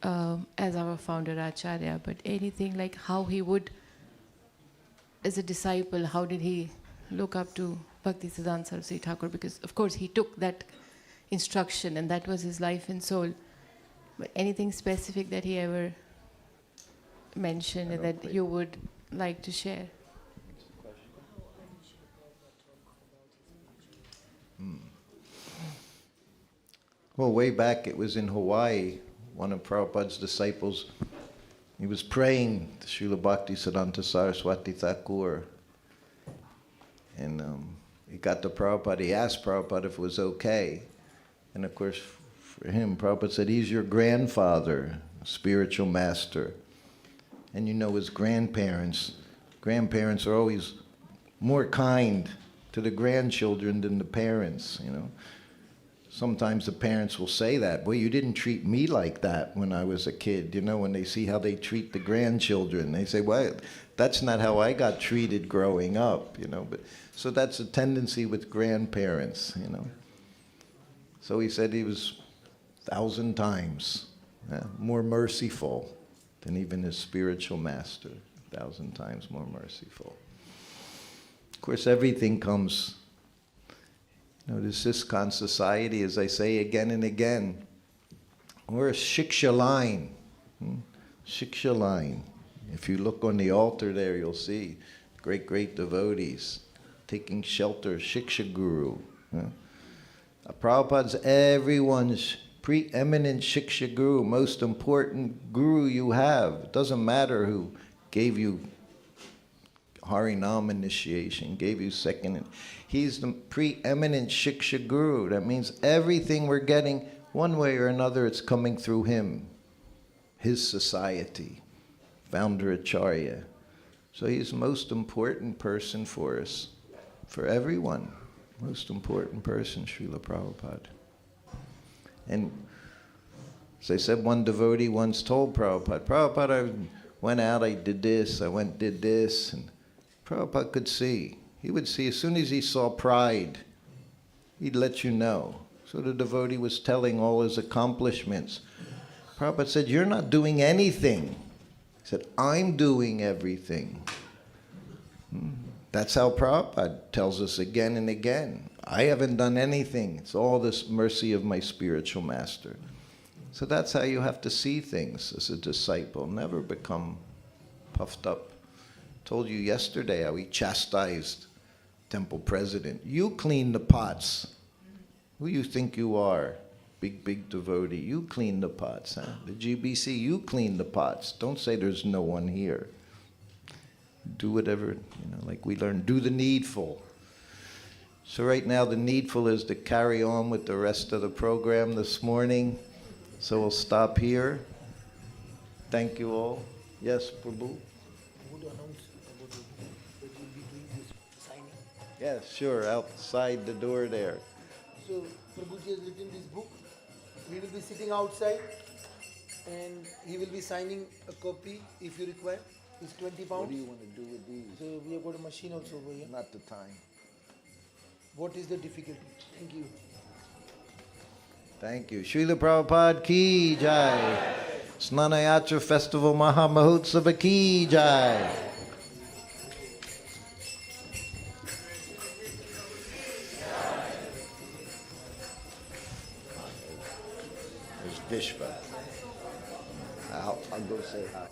and as our founder Acharya, but anything like how he would, as a disciple, how did he look up to Bhaktisiddhanta Saraswati Thakur, because of course he took that instruction and that was his life and soul. But anything specific that he ever mentioned and that you would like to share? Well, way back it was in Hawaii, one of Prabhupada's disciples, he was praying to Srila Bhaktisiddhanta Saraswati Thakur. And he got to Prabhupada, he asked Prabhupada if it was okay. And of course, for him, Prabhupada said, he's your grandfather, spiritual master. And you know, his grandparents are always more kind to the grandchildren than the parents, you know. Sometimes the parents will say that, boy, you didn't treat me like that when I was a kid, you know, when they see how they treat the grandchildren. They say, well, that's not how I got treated growing up, you know. But so that's a tendency with grandparents, you know. So he said he was 1,000 times more merciful than even his spiritual master, 1,000 times more merciful. Of course, everything comes, you know, this ISKCON society, as I say again and again, we're a shiksha line. Shiksha line. If you look on the altar there, you'll see great, great devotees taking shelter, shiksha guru. Prabhupada's everyone's preeminent shiksha guru, most important guru you have. It doesn't matter who gave you Harinam initiation, gave you second. He's the preeminent shiksha guru. That means everything we're getting, one way or another, it's coming through him, his society, founder Acharya. So he's the most important person for us, for everyone. Most important person, Srila Prabhupada. And as I said, one devotee once told Prabhupada, Prabhupada, I went out, I did this, I went did this, and Prabhupada could see. He would see, as soon as he saw pride, he'd let you know. So the devotee was telling all his accomplishments. Prabhupada said, you're not doing anything. He said, I'm doing everything. That's how Prabhupada tells us again and again. I haven't done anything. It's all this mercy of my spiritual master. So that's how you have to see things as a disciple. Never become puffed up. Told you yesterday how he chastised temple president. You clean the pots. Who you think you are? Big, big devotee. You clean the pots. Huh? The GBC, you clean the pots. Don't say there's no one here. Do whatever, you know, like we learned, do the needful. So right now the needful is to carry on with the rest of the program this morning. So we'll stop here. Thank you all. Yes, Prabhu? Would announce about that we'll be doing this signing. Yes, sure, outside the door there. So Prabhuji has written this book. We will be sitting outside and he will be signing a copy if you require. It's 20 pounds. What do you want to do with these? So we have got a machine also over here. Not the time. What is the difficulty? Thank you. Thank you. Srila Prabhupada ki jai. Snana Yatra Festival Maha Mahotsava ki jai. There's Vishva. I'll go say hi.